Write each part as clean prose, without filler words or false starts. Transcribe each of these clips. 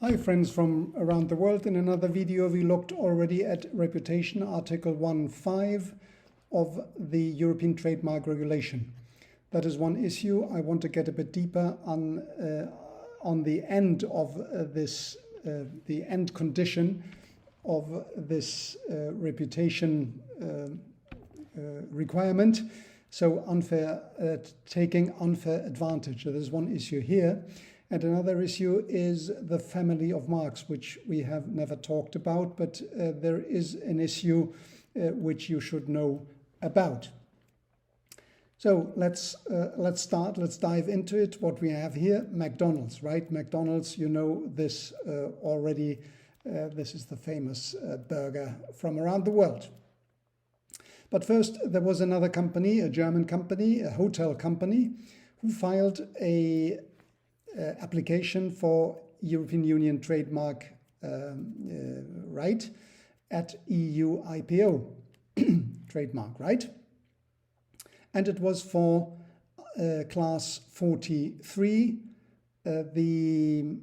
Hi friends from around the world. In another video we looked already at reputation, Article 1.5 of the European Trademark Regulation. That is one issue. I want to get a bit deeper on the end of the end condition of this reputation requirement. So taking unfair advantage. So there's one issue here. And another issue is the family of marks, which we have never talked about, but there is an issue which you should know about. So let's start. Let's dive into it. What we have here, McDonald's, right? McDonald's, you know this already. This is the famous burger from around the world. But first, there was another company, a German company, a hotel company, who filed a application for European Union trademark right at EUIPO trademark right, and it was for class 43, the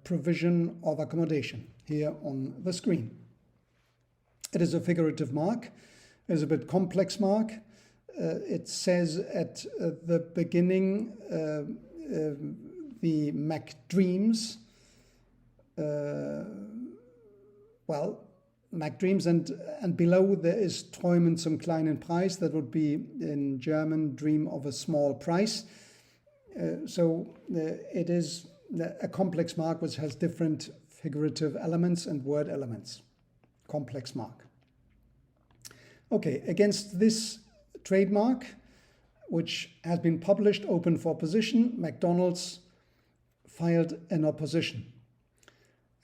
provision of accommodation here on the screen. It is a figurative mark. It is a bit complex mark. It says at the beginning the McDreams, McDreams, and below there is Traeumen zum kleinen Preis. That would be in German, dream of a small price. So it is a complex mark which has different figurative elements and word elements. Complex mark. Okay, against this trademark, which has been published, open for opposition, McDonald's filed an opposition.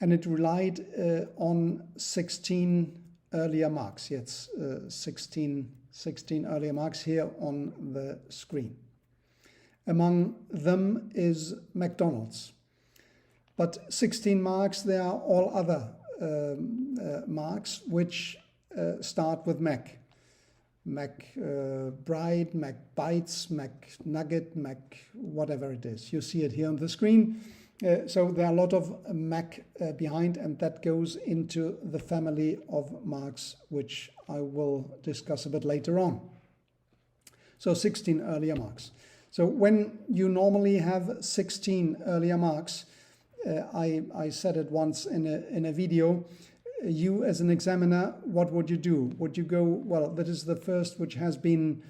And it relied on 16 earlier marks. Yes, 16 earlier marks here on the screen. Among them is McDonald's. But 16 marks, there are all other marks which start with Mac. McBride, McBites, McNugget, Mac whatever it is. You see it here on the screen. So there are a lot of Mac behind, and that goes into the family of marks, which I will discuss a bit later on. So 16 earlier marks. So when you normally have 16 earlier marks, I said it once in a video, you as an examiner, what would you do? Would you go, well, that is the first which has been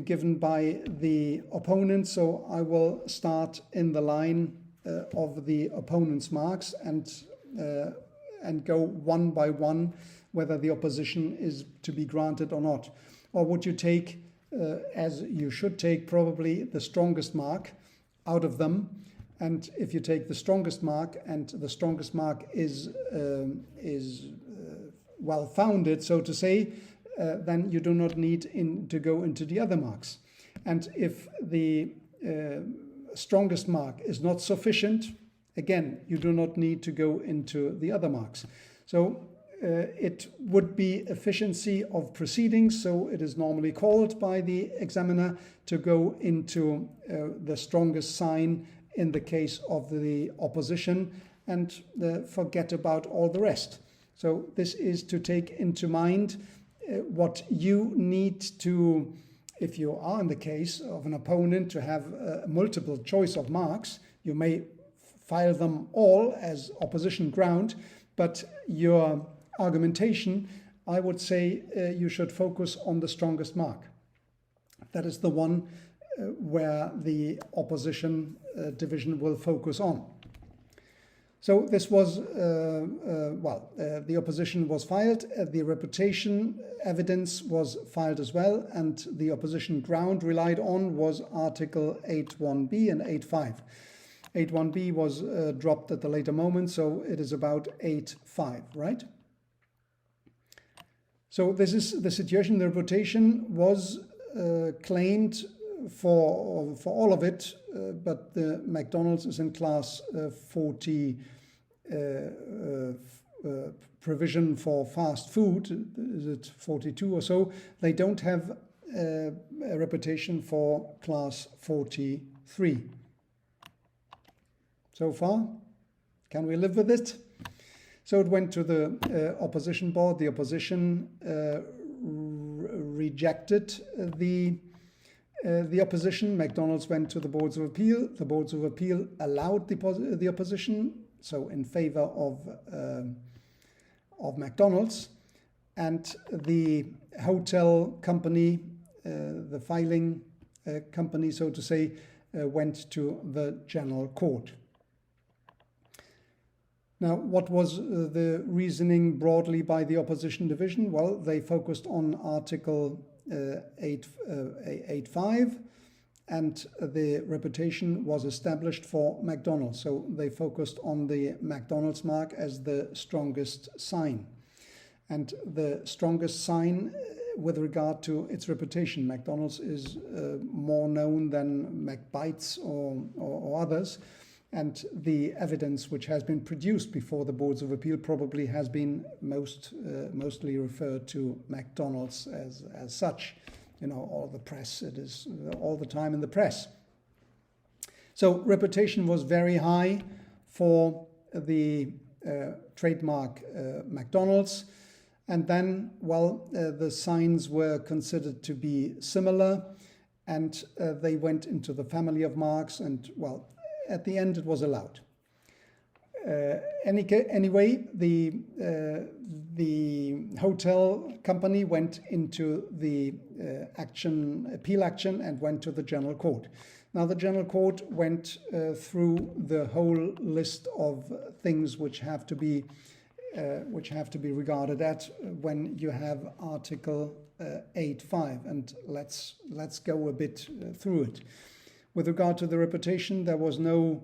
given by the opponent, so I will start in the line of the opponent's marks and go one by one whether the opposition is to be granted or not. Or would you take, as you should take, probably the strongest mark out of them? And if you take the strongest mark, and the strongest mark is well founded, so to say, then you do not need to go into the other marks. And if the strongest mark is not sufficient, again, you do not need to go into the other marks. So it would be efficiency of proceedings, so it is normally called by the examiner to go into the strongest sign in the case of the opposition and forget about all the rest. So this is to take into mind what you need to, if you are in the case of an opponent, to have a multiple choice of marks. You may file them all as opposition ground, but your argumentation, I would say you should focus on the strongest mark. That is the one where the opposition division will focus on. So this was, the opposition was filed, the reputation evidence was filed as well, and the opposition ground relied on was Article 8.1b and 8.5. 8.1b was dropped at the later moment, so it is about 8.5, right? So this is the situation. The reputation was claimed for all of it, but the McDonald's is in class 40 provision for fast food. Is it 42 or so? They don't have a reputation for class 43. So far, can we live with it? So it went to the opposition board. The opposition rejected the opposition. McDonald's went to the boards of appeal. The boards of appeal allowed the opposition, so in favor of McDonald's, and the hotel company, the filing company, so to say, went to the general court. Now, what was the reasoning broadly by the opposition division? Well, they focused on Article 8.5, and the reputation was established for McDonald's. So they focused on the McDonald's mark as the strongest sign. And the strongest sign with regard to its reputation. McDonald's is more known than McBites or others. And the evidence which has been produced before the boards of appeal probably has been mostly referred to McDonald's as such. You know, all the press, it is all the time in the press. So reputation was very high for the trademark McDonald's. And then, well, the signs were considered to be similar, and they went into the family of marks, and, well, at the end it was allowed. Anyway, the hotel company went into the appeal action and went to the general court. Now the general court went through the whole list of things which have to be regarded at when you have Article 8.5, and let's go a bit through it. With regard to the reputation, there was no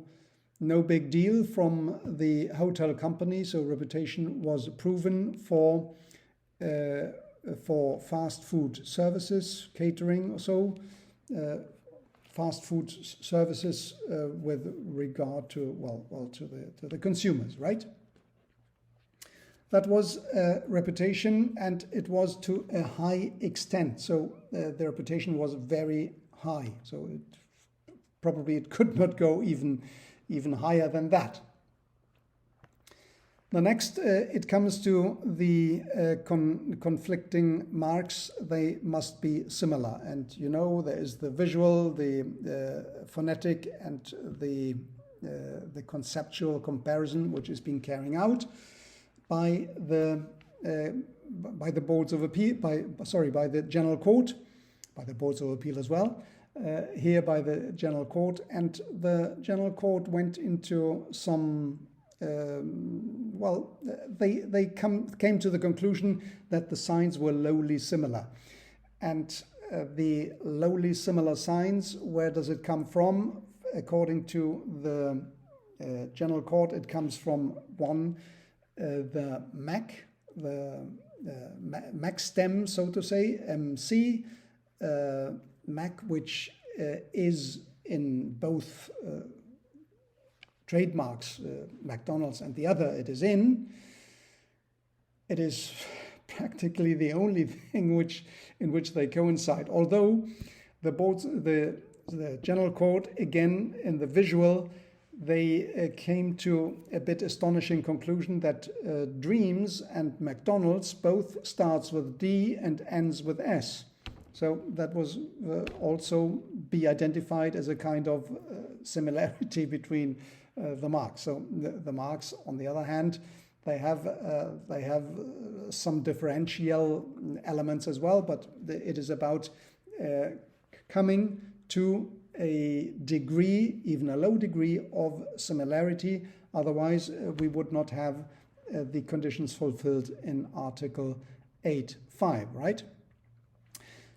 big deal from the hotel company, so reputation was proven for fast food services, catering or so, fast food services with regard to to the consumers, right? That was reputation, and it was to a high extent. So the reputation was very high. So it could not go even higher than that. The next, it comes to the conflicting marks. They must be similar, and you know there is the visual, the phonetic, and the conceptual comparison which is being carried out by the boards of appeal, by the general court, by the boards of appeal as well. Here by the general court, and the general court went into some. They came to the conclusion that the signs were lowly similar, and the lowly similar signs. Where does it come from? According to the general court, it comes from one. The Mac, Mac stem, so to say, MC, Mac, which is in both trademarks, McDonald's and the other it is in. It is practically the only thing in which they coincide. Although the general court, again in the visual, they came to a bit astonishing conclusion that Dreams and McDonald's both starts with D and ends with S. So that was also be identified as a kind of similarity between the marks. So the marks, on the other hand, they have some differential elements as well, but it is about coming to a degree, even a low degree of similarity. Otherwise, we would not have the conditions fulfilled in Article 8.5, right?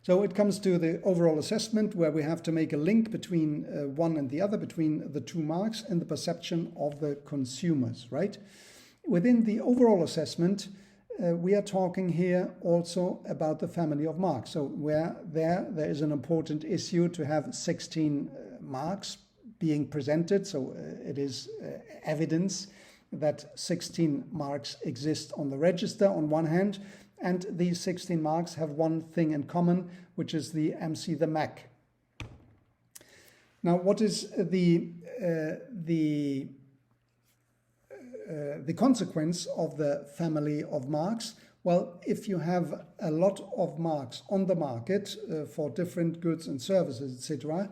So it comes to the overall assessment, where we have to make a link between one and the other, between the two marks and the perception of the consumers, right? Within the overall assessment, we are talking here also about the family of marks. So where there is an important issue to have 16 marks being presented. So it is evidence that 16 marks exist on the register on one hand, and these 16 marks have one thing in common, which is the MC, the Mac. Now, what is the the consequence of the family of marks? Well, if you have a lot of marks on the market for different goods and services, etc.,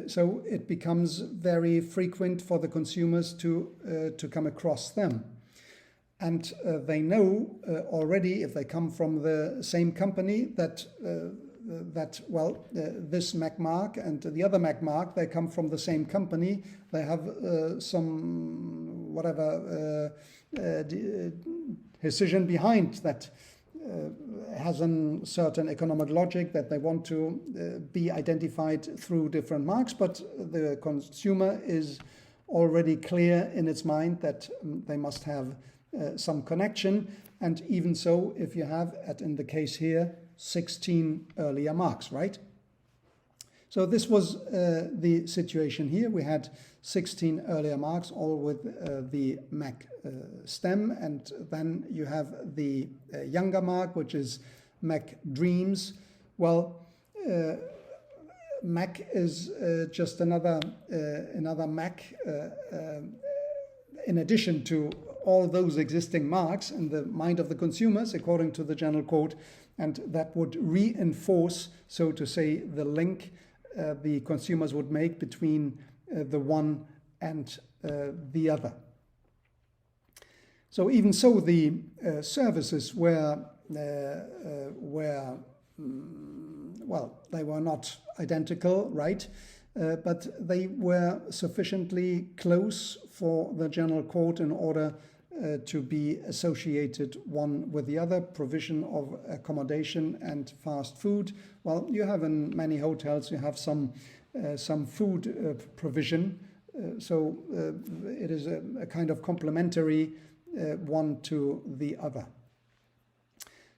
so it becomes very frequent for the consumers to come across them. And they know already, if they come from the same company, that this Mac mark and the other Mac mark, they come from the same company. They have some whatever decision behind that has a certain economic logic, that they want to be identified through different marks, but the consumer is already clear in its mind that they must have some connection. And even so, if you have, in the case here, 16 earlier marks, right? So this was the situation here. We had 16 earlier marks, all with the Mac stem, and then you have the younger mark, which is Mac Dreams. Well, Mac is just another Mac in addition to all those existing marks in the mind of the consumers, according to the General Code, and that would reinforce, so to say, the link the consumers would make between the one and the other. So even so, the services were well, they were not identical, right? But they were sufficiently close for the General Code in order to be associated one with the other. Provision of accommodation and fast food. Well, you have in many hotels, you have some food provision. So it is a kind of complementary one to the other.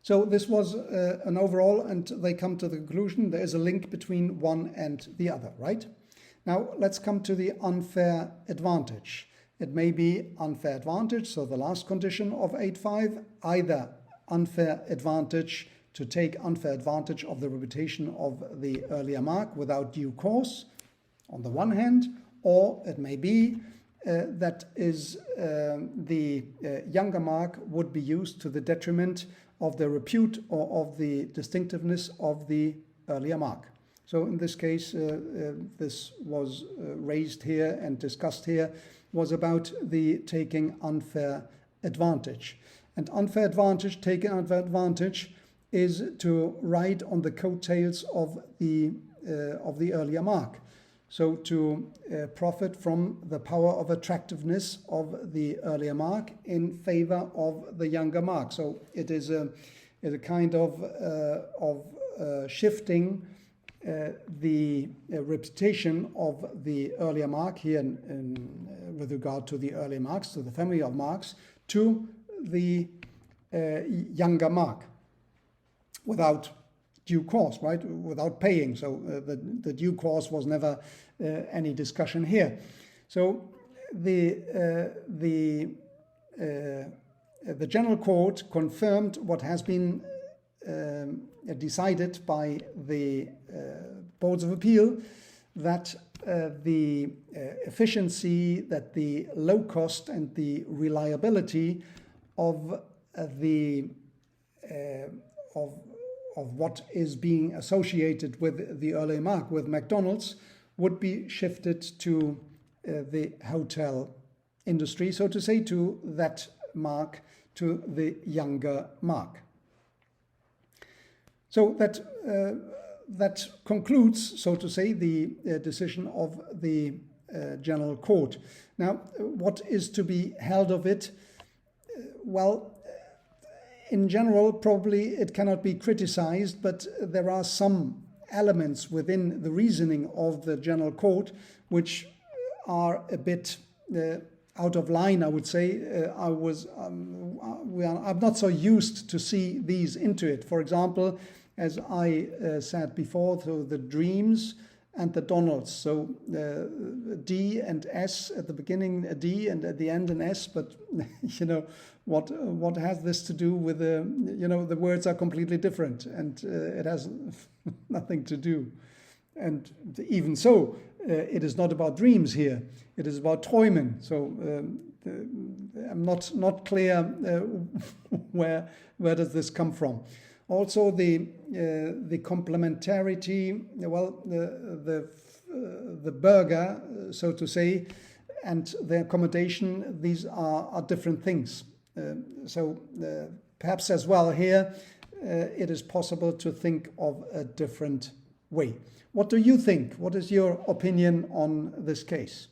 So this was an overall, and they come to the conclusion there is a link between one and the other, right? Now let's come to the unfair advantage. It may be unfair advantage, so the last condition of 8.5, either unfair advantage, to take unfair advantage of the reputation of the earlier mark without due cause, on the one hand, or it may be that is the younger mark would be used to the detriment of the repute or of the distinctiveness of the earlier mark. So in this case, this was raised here and discussed here, was about the taking unfair advantage. And unfair advantage, taking unfair advantage, is to ride on the coattails of the earlier mark. So to profit from the power of attractiveness of the earlier mark in favor of the younger mark. So it is a kind of shifting the reputation of the earlier mark here with regard to the earlier marks, to the family of marks, to the younger mark without due course, right? Without paying. So the due course was never any discussion here. So the General Court confirmed what has been decided by the boards of appeal, that the efficiency, that the low cost and the reliability of what is being associated with the earlier mark, with McDonald's, would be shifted to the hotel industry, so to say, to that mark, to the younger mark. So that concludes, so to say, the decision of the General Court. Now, what is to be held of it? Well, in general, probably it cannot be criticized, but there are some elements within the reasoning of the General Court which are a bit out of line, I would say. I'm not so used to see these into it. For example, as I said before, so the dreams and the Donalds. So D and S at the beginning, a D, and at the end an S. But you know, what has this to do with the? You know, the words are completely different, and it has nothing to do. And even so, it is not about dreams here. It is about Traeumen. So I'm not clear where does this come from. Also, the complementarity. Well, the burger, so to say, and the accommodation. These are different things. So perhaps as well here, it is possible to think of a different way. What do you think? What is your opinion on this case?